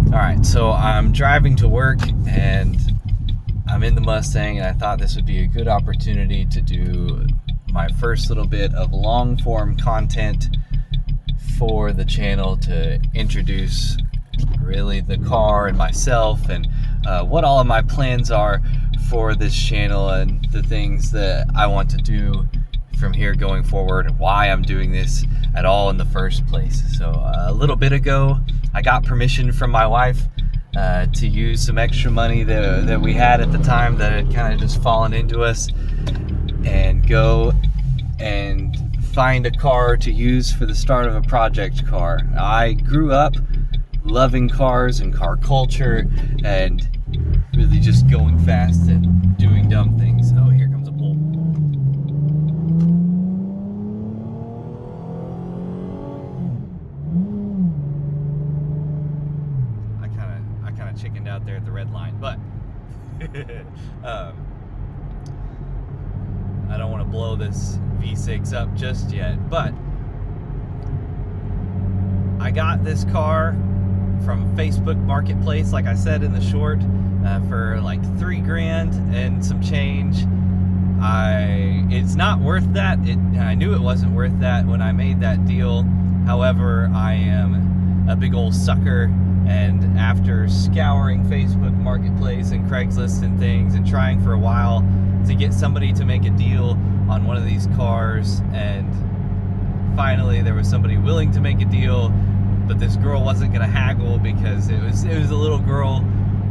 Alright, so I'm driving to work and I'm in the Mustang, and I thought this would be a good opportunity to do my first little bit of long form content for the channel to introduce really the car and myself and what all of my plans are for this channel and the things that I want to do from here going forward and why I'm doing this at all in the first place. So a little bit ago I got permission from my wife to use some extra money that we had at the time that had kind of just fallen into us and go and find a car to use for the start of a project car. I grew up loving cars and car culture and really just going fast and doing dumb things. Oh, here comes a pole. I kind of chickened out there at the red line, but I don't want to blow this V6 up just yet, but I got this car from Facebook Marketplace, like I said in the short, for like $3,000 and some change. It's not worth that. I knew it wasn't worth that when I made that deal. However, I am a big old sucker, and after scouring Facebook Marketplace and Craigslist and things and trying for a while to get somebody to make a deal on one of these cars, and finally there was somebody willing to make a deal, but this girl wasn't going to haggle because it was a little girl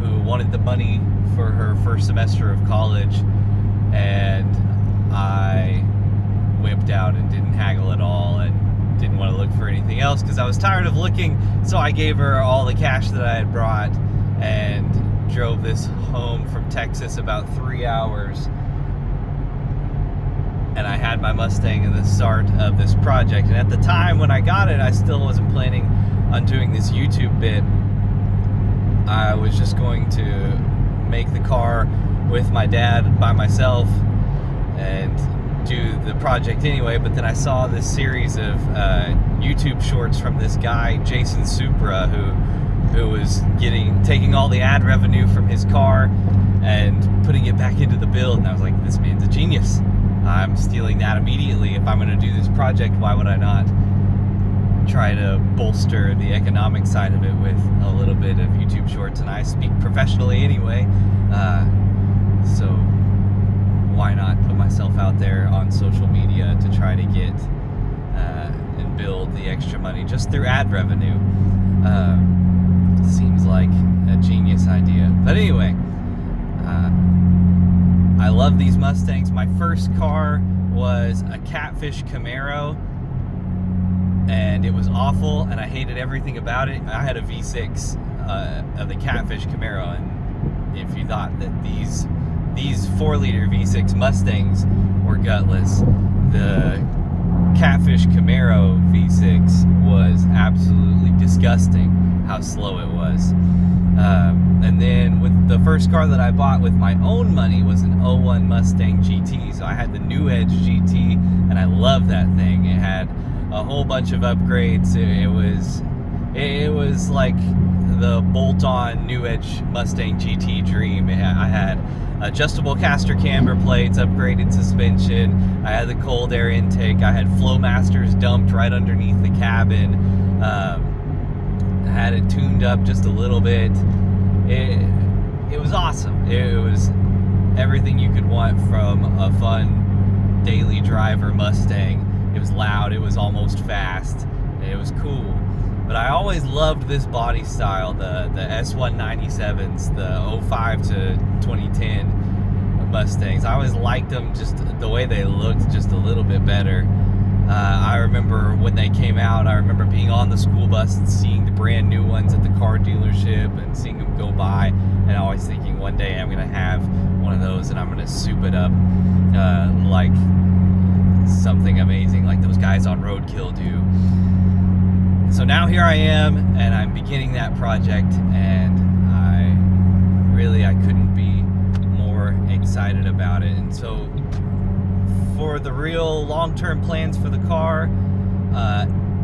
who wanted the money for her first semester of college, and I wimped out and didn't haggle at all and didn't want to look for anything else because I was tired of looking. So I gave her all the cash that I had brought and drove this home from Texas about 3 hours, and I had my Mustang in the start of this project. And at the time when I got it, I still wasn't planning on doing this YouTube bit. I was just going to make the car with my dad by myself and do the project anyway. But then I saw this series of YouTube shorts from this guy, Jason Supra, who was taking all the ad revenue from his car and putting it back into the build. And I was like, this man's a genius. I'm stealing that immediately. If I'm going to do this project, why would I not try to bolster the economic side of it with a little bit of YouTube shorts? And I speak professionally anyway, so why not put myself out there on social media to try to get and build the extra money just through ad revenue? Seems like a genius idea. But anyway, I love these Mustangs. My first car was a Catfish Camaro, and it was awful, and I hated everything about it. I had a V6 of the Catfish Camaro, and if you thought that these 4-liter V6 Mustangs were gutless, the Catfish Camaro V6 was absolutely disgusting how slow it was. And then with the first car that I bought with my own money was an 01 Mustang GT. So I had the New Edge GT, and I loved that thing. It had a whole bunch of upgrades. It was like the bolt-on New Edge Mustang GT dream. I had adjustable caster camber plates, upgraded suspension. I had the cold air intake. I had Flowmasters dumped right underneath the cabin. I had it tuned up just a little bit. It was awesome. It was everything you could want from a fun daily driver Mustang. It was loud, it was almost fast, and it was cool. But I always loved this body style, the S197s, the 05 to 2010 Mustangs. I always liked them, just the way they looked just a little bit better. I remember when they came out, I remember being on the school bus and seeing the brand new ones at the car dealership and seeing them go by, and always thinking one day I'm going to have one of those and I'm going to soup it up like something amazing, like those guys on Roadkill do. So now here I am, and I'm beginning that project, and I couldn't be more excited about it. And so for the real long-term plans for the car,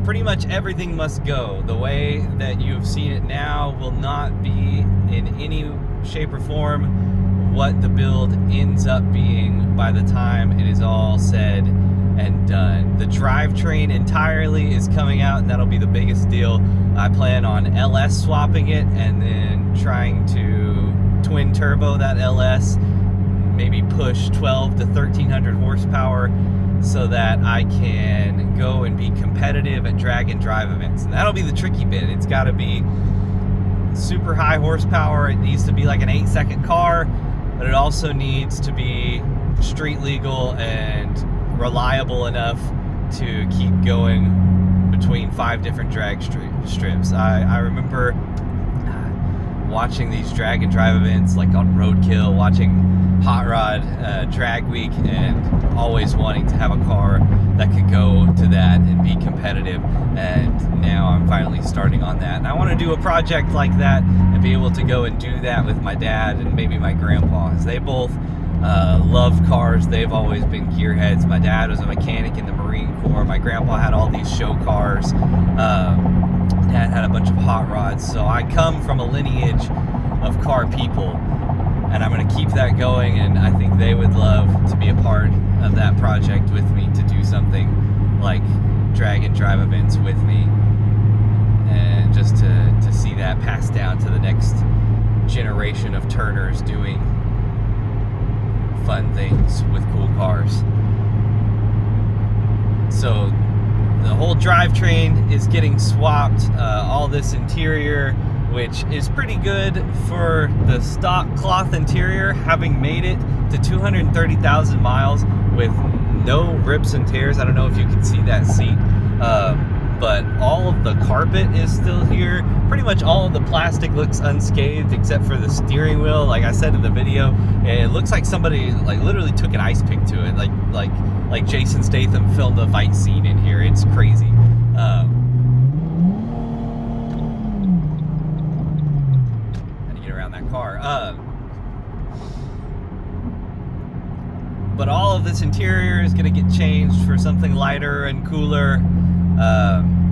pretty much everything must go. The way that you have seen it now will not be in any shape or form what the build ends up being by the time it is all said and done. The drivetrain entirely is coming out, and that'll be the biggest deal. I plan on LS swapping it and then trying to twin turbo that LS, maybe push 12 to 1300 horsepower so that I can go and be competitive at drag and drive events. And that'll be the tricky bit. It's got to be super high horsepower. It needs to be like an 8-second car, but it also needs to be street legal and reliable enough to keep going between 5 different drag strips. I remember watching these drag and drive events like on Roadkill, watching Hot Rod Drag Week, and always wanting to have a car that could go to that and be competitive. And now I'm finally starting on that. And I want to do a project like that and be able to go and do that with my dad and maybe my grandpa, as they both love cars. They've always been gearheads. My dad was a mechanic in the Marine Corps. My grandpa had all these show cars. Dad had a bunch of hot rods. So I come from a lineage of car people, and I'm going to keep that going, and I think they would love to be a part of that project with me, to do something like drag and drive events with me, and just to see that passed down to the next generation of Turners doing fun things with cool cars. So the whole drivetrain is getting swapped. All this interior, which is pretty good for the stock cloth interior, having made it to 230,000 miles with no rips and tears. I don't know if you can see that seat, but all of the carpet is still here. Pretty much all of the plastic looks unscathed except for the steering wheel. Like I said in the video, it looks like somebody like literally took an ice pick to it, like Jason Statham filmed a fight scene in here. It's crazy. Around that car. But all of this interior is going to get changed for something lighter and cooler.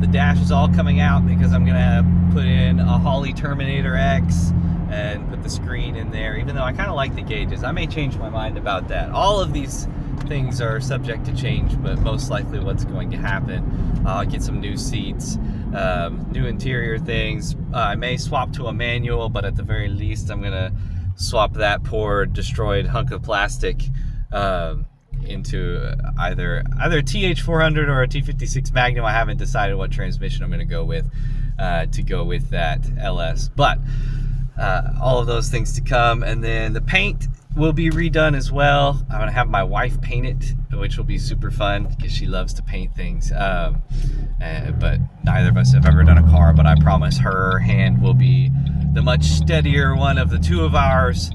The dash is all coming out because I'm going to put in a Holley Terminator X and put the screen in there, even though I kind of like the gauges. I may change my mind about that. All of these things are subject to change, but most likely what's going to happen, I'll get some new seats, new interior things. I may swap to a manual, but at the very least I'm gonna swap that poor destroyed hunk of plastic into either TH400 or a T56 Magnum. I haven't decided what transmission I'm gonna go with to go with that LS, but all of those things to come. And then the paint will be redone as well. I'm gonna have my wife paint it, which will be super fun because she loves to paint things. But neither of us have ever done a car, but I promise her hand will be the much steadier one of the two of ours.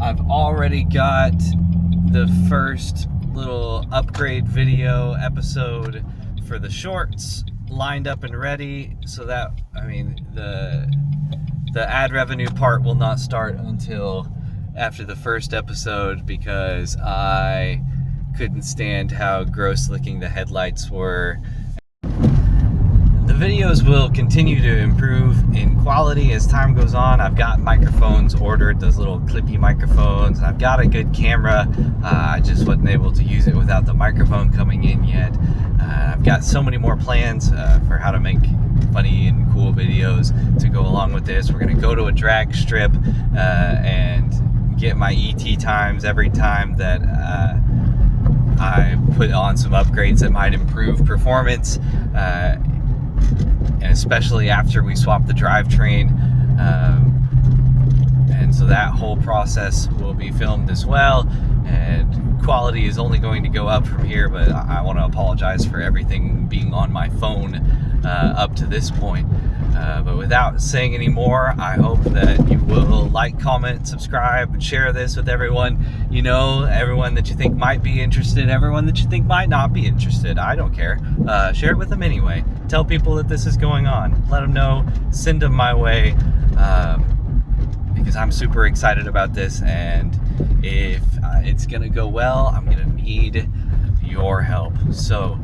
I've already got the first little upgrade video episode for the shorts lined up and ready, so that, I mean, the ad revenue part will not start until after the first episode, because I couldn't stand how gross looking the headlights were. The videos will continue to improve in quality as time goes on. I've got microphones ordered, those little clippy microphones. I've got a good camera. I just wasn't able to use it without the microphone coming in yet. I've got so many more plans for how to make funny and cool videos to go along with this. We're going to go to a drag strip and get my ET times every time that I put on some upgrades that might improve performance, and especially after we swap the drivetrain. And so that whole process will be filmed as well, and quality is only going to go up from here. But I want to apologize for everything being on my phone up to this point. But without saying any more, I hope that you will like, comment, subscribe, and share this with everyone you know, everyone that you think might be interested, everyone that you think might not be interested. I don't care. Share it with them anyway. Tell people that this is going on. Let them know. Send them my way. Because I'm super excited about this, and if it's gonna go well, I'm gonna need your help. So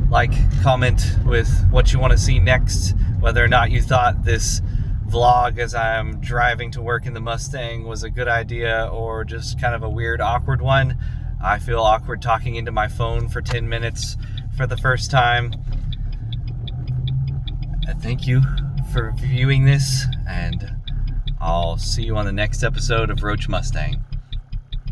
Like, comment with what you want to see next, whether or not you thought this vlog as I'm driving to work in the Mustang was a good idea or just kind of a weird, awkward one. I feel awkward talking into my phone for 10 minutes for the first time. Thank you for viewing this, and I'll see you on the next episode of Roach Mustang.